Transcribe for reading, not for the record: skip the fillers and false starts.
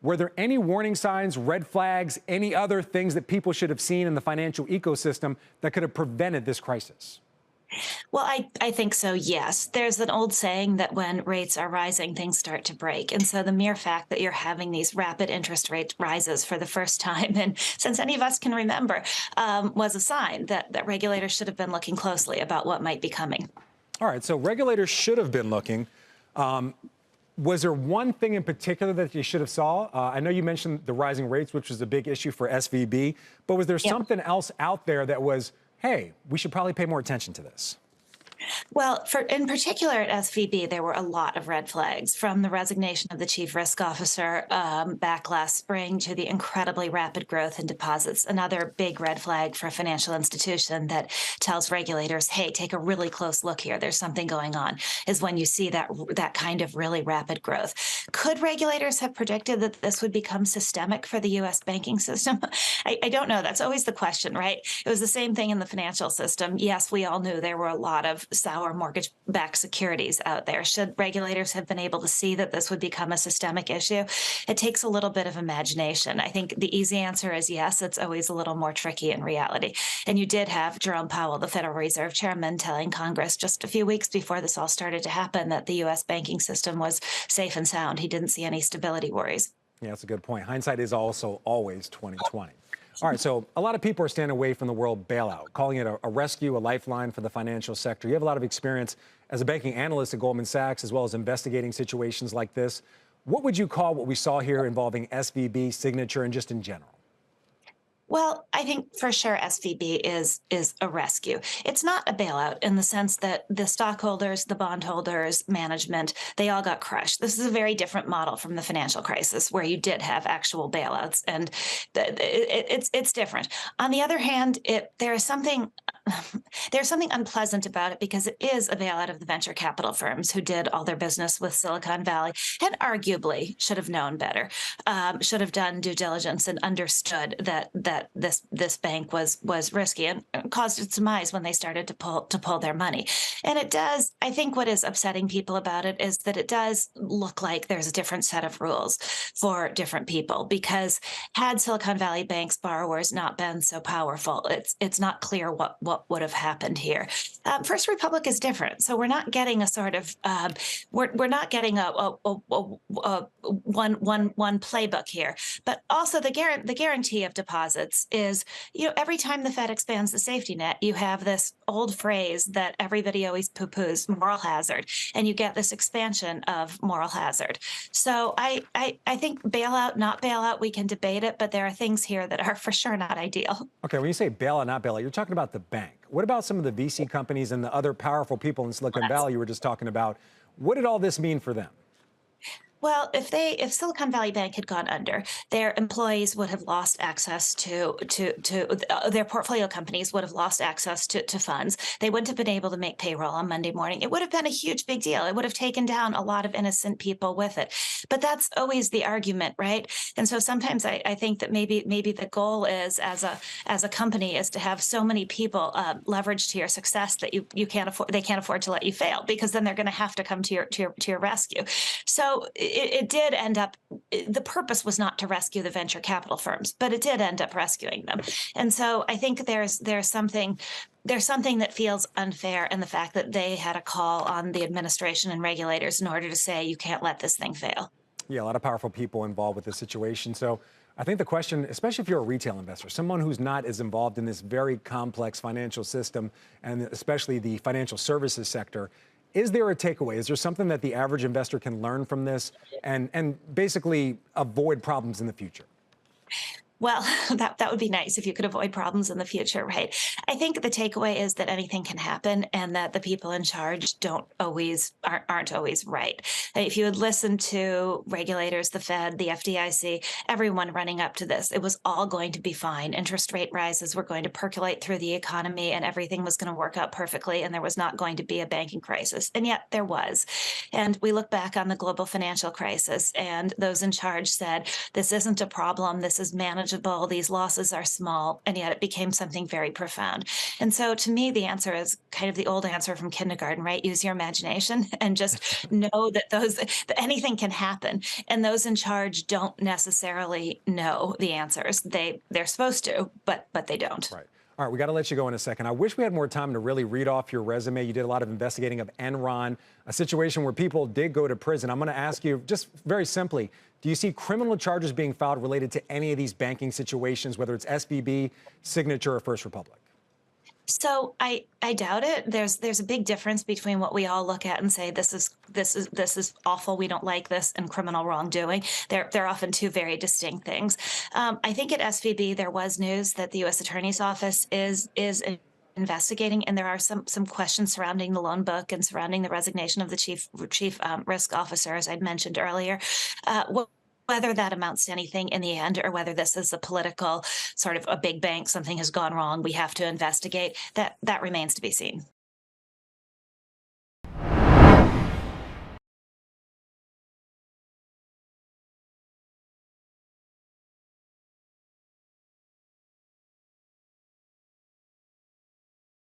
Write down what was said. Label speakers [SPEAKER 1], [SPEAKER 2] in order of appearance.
[SPEAKER 1] Were there any warning signs, red flags, any other things that people should have seen in the financial ecosystem that could have prevented this crisis?
[SPEAKER 2] Well, I think so, yes. There's an old saying that when rates are rising, things start to break. And so the mere fact that you're having these rapid interest rate rises for the first time, and since any of us can remember, was a sign that regulators should have been looking closely about what might be coming.
[SPEAKER 1] All right, so regulators should have been looking. Was there one thing in particular that you should have saw? I know you mentioned the rising rates, which was a big issue for SVB, but was there something else out there that was, hey, we should probably pay more attention to this?
[SPEAKER 2] Well, in particular at SVB, there were a lot of red flags, from the resignation of the chief risk officer back last spring to the incredibly rapid growth in deposits. Another big red flag for a financial institution that tells regulators, hey, take a really close look here. There's something going on, is when you see that kind of really rapid growth. Could regulators have predicted that this would become systemic for the U.S. banking system? I don't know. That's always the question, right? It was the same thing in the financial system. Yes, we all knew there were a lot of sour mortgage-backed securities out there. Should regulators have been able to see that this would become a systemic issue? It takes a little bit of imagination. I think the easy answer is yes. It's always a little more tricky in reality. And you did have Jerome Powell, the Federal Reserve Chairman, telling Congress just a few weeks before this all started to happen that the U.S. banking system was safe and sound. He didn't see any stability worries.
[SPEAKER 1] Yeah, that's a good point. Hindsight is also always 20/20. All right, so a lot of people are staying away from the word bailout, calling it a rescue, a lifeline for the financial sector. You have a lot of experience as a banking analyst at Goldman Sachs, as well as investigating situations like this. What would you call what we saw here involving SVB, Signature, and just in general?
[SPEAKER 2] Well, I think for sure SVB is a rescue. It's not a bailout in the sense that the stockholders, the bondholders, management, they all got crushed. This is a very different model from the financial crisis where you did have actual bailouts, and it's different. On the other hand, there's something unpleasant about it because it is a bailout of the venture capital firms who did all their business with Silicon Valley and arguably should have known better, should have done due diligence and understood that this bank was risky and caused its demise when they started to pull their money. And it does, I think what is upsetting people about it is that it does look like there's a different set of rules for different people, because had Silicon Valley Bank's borrowers not been so powerful, it's not clear what would have happened here. First Republic is different, so we're not getting a sort of we're not getting a one playbook here, but also the guarantee of deposits is, every time the Fed expands the safety net, you have this old phrase that everybody always poo-poos, moral hazard, and you get this expansion of moral hazard. So I think bailout, not bailout, we can debate it, but there are things here that are for sure not ideal.
[SPEAKER 1] Okay, when you say bailout, not bailout, you're talking about the bank. What about some of the VC companies and the other powerful people in Silicon Valley you were just talking about? What did all this mean for them?
[SPEAKER 2] Well, if Silicon Valley Bank had gone under, their employees would have lost access to their portfolio companies would have lost access to funds. They wouldn't have been able to make payroll on Monday morning. It would have been a huge big deal. It would have taken down a lot of innocent people with it. But that's always the argument, right? And so sometimes I think that maybe the goal is as a company is to have so many people leveraged to your success that they can't afford to let you fail, because then they're going to have to come to your rescue. So it did end up, the purpose was not to rescue the venture capital firms, but it did end up rescuing them. And so I think there's something that feels unfair in the fact that they had a call on the administration and regulators in order to say, you can't let this thing fail.
[SPEAKER 1] Yeah, a lot of powerful people involved with this situation. So I think the question, especially if you're a retail investor, someone who's not as involved in this very complex financial system, and especially the financial services sector, is there a takeaway? Is there something that the average investor can learn from this and basically avoid problems in the future?
[SPEAKER 2] Well, that would be nice if you could avoid problems in the future, right? I think the takeaway is that anything can happen and that the people in charge aren't always right. If you had listened to regulators, the Fed, the FDIC, everyone running up to this, it was all going to be fine. Interest rate rises were going to percolate through the economy and everything was going to work out perfectly, and there was not going to be a banking crisis. And yet there was. And we look back on the global financial crisis, and those in charge said, this isn't a problem, this is manageable. negligible, these losses are small, and yet it became something very profound. And so to me, the answer is kind of the old answer from kindergarten, right? Use your imagination and just know that that anything can happen. And those in charge don't necessarily know the answers. They're supposed to, but they don't.
[SPEAKER 1] Right. All right, we got to let you go in a second. I wish we had more time to really read off your resume. You did a lot of investigating of Enron, a situation where people did go to prison. I'm going to ask you just very simply, do you see criminal charges being filed related to any of these banking situations, whether it's SVB, Signature, or First Republic?
[SPEAKER 2] So I doubt it. There's a big difference between what we all look at and say this is awful. We don't like this, and criminal wrongdoing. They're often two very distinct things. I think at SVB there was news that the U.S. Attorney's Office is investigating, and there are some questions surrounding the loan book and surrounding the resignation of the chief risk officer, as I'd mentioned earlier. Whether that amounts to anything in the end, or whether this is a political sort of a big bank, something has gone wrong, we have to investigate, that remains to be seen.